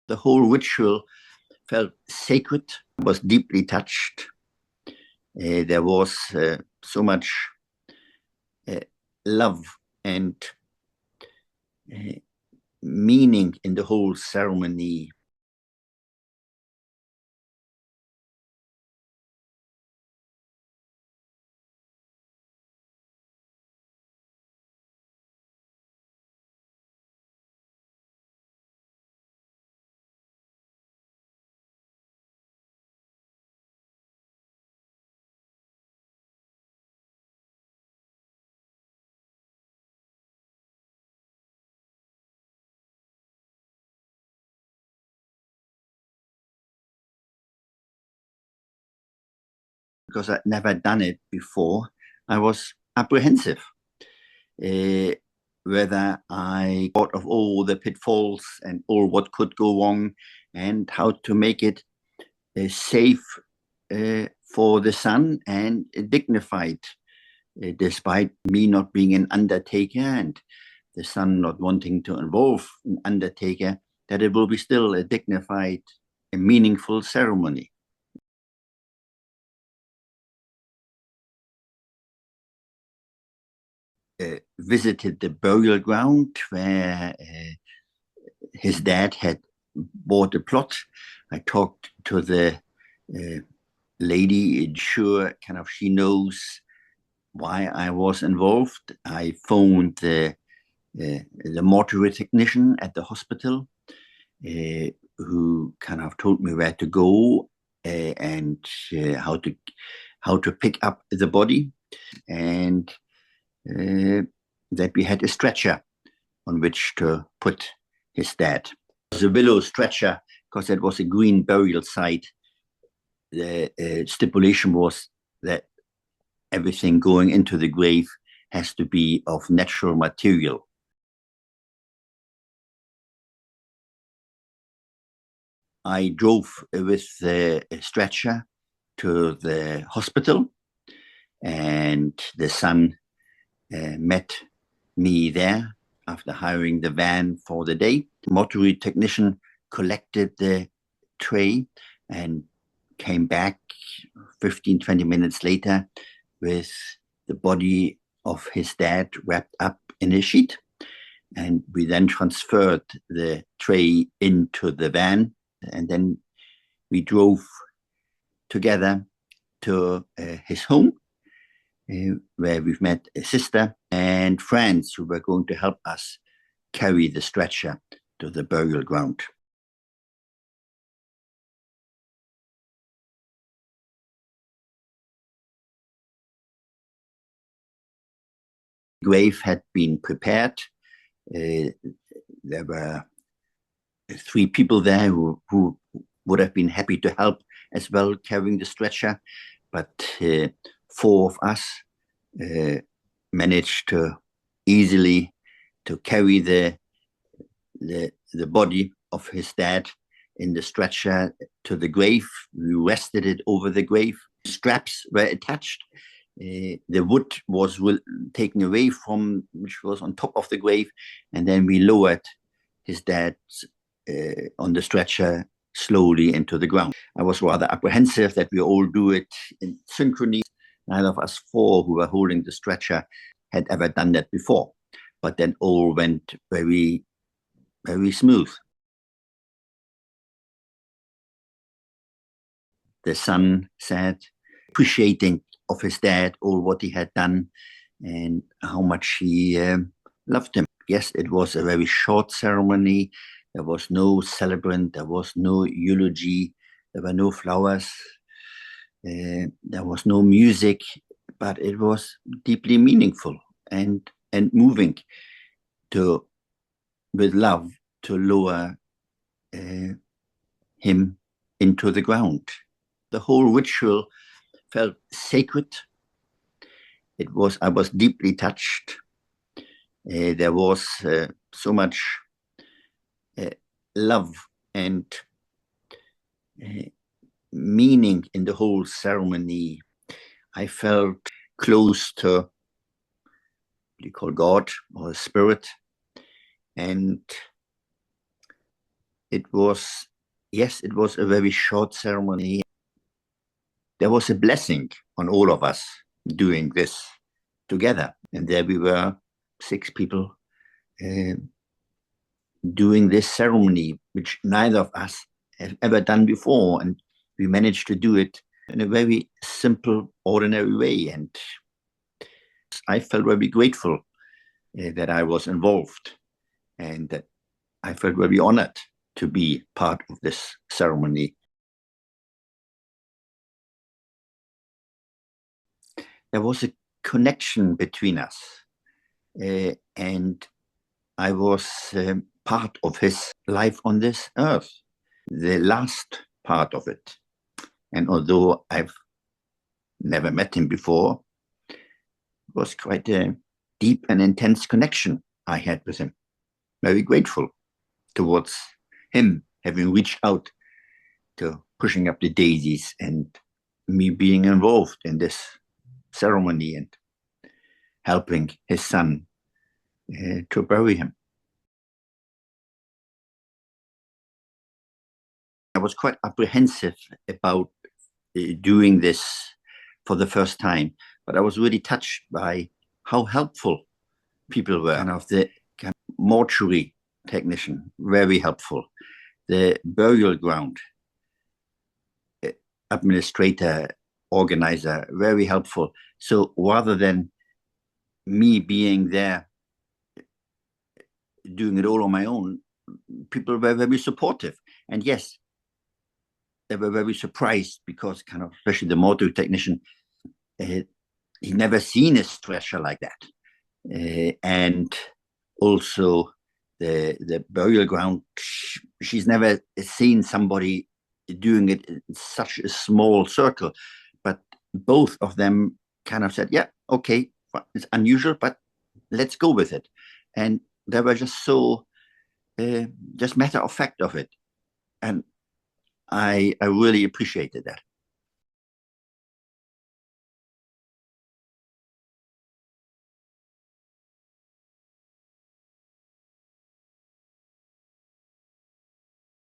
The whole ritual felt sacred, was deeply touched. There was so much uh, love and uh, meaning in the whole ceremony. Because I'd never done it before, I was apprehensive uh, whether I thought of all the pitfalls and all what could go wrong and how to make it safe for the son and dignified, despite me not being an undertaker and the son not wanting to involve an undertaker, that it will be still a dignified and meaningful ceremony. Visited the burial ground where his dad had bought a plot. I talked to the lady, sure, kind of she knows why I was involved. I phoned the mortuary technician at the hospital, who kind of told me where to go and how to pick up the body, and that we had a stretcher on which to put his dad. It was a willow stretcher because it was a green burial site. The stipulation was that everything going into the grave has to be of natural material. I drove with the stretcher to the hospital, and the son met me there after hiring the van for the day. The mortuary technician collected the tray and came back 15-20 minutes later with the body of his dad wrapped up in a sheet. And we then transferred the tray into the van, and then we drove together to his home, where we've met a sister and friends who were going to help us carry the stretcher to the burial ground. The grave had been prepared. There were 3 people there who would have been happy to help as well carrying the stretcher, but 4 of us managed to easily to carry the body of his dad in the stretcher to the grave. We rested it over the grave. Straps were attached. The wood was taken away from, which was on top of the grave, and then we lowered his dad on the stretcher slowly into the ground. I was rather apprehensive that we all do it in synchrony. None of us 4 who were holding the stretcher had ever done that before, but then all went very, very smooth. The son said, appreciating of his dad, all what he had done and how much he loved him. Yes, it was a very short ceremony. There was no celebrant, there was no eulogy, there were no flowers, there was no music, but it was deeply meaningful and moving to, with love, to lower him into the ground. The whole ritual felt sacred. I was deeply touched. There was so much love and meaning in the whole ceremony. I felt close to what you call God or Spirit, and It was, yes, it was a very short ceremony. There was a blessing on all of us doing this together. And there we were, 6 people, uh, doing this ceremony, which neither of us have ever done before. And we managed to do it in a very simple, ordinary way. And I felt very grateful that I was involved and that I felt very honored to be part of this ceremony. There was a connection between us, and I was part of his life on this earth, the last part of it. And although I've never met him before, it was quite a deep and intense connection I had with him. Very grateful towards him having reached out to pushing up the daisies and me being involved in this ceremony and helping his son to bury him. I was quite apprehensive about doing this for the first time, but I was really touched by how helpful people were. Kind of the mortuary technician, very helpful. The burial ground administrator, organizer, very helpful. So rather than me being there doing it all on my own, people were very supportive. And yes, they were very surprised because kind of, especially the mortuary technician, he never seen a stretcher like that. And also the burial ground, she's never seen somebody doing it in such a small circle. But both of them kind of said, yeah, okay, it's unusual, but let's go with it. And they were just so, just matter of fact of it. And I really appreciated that.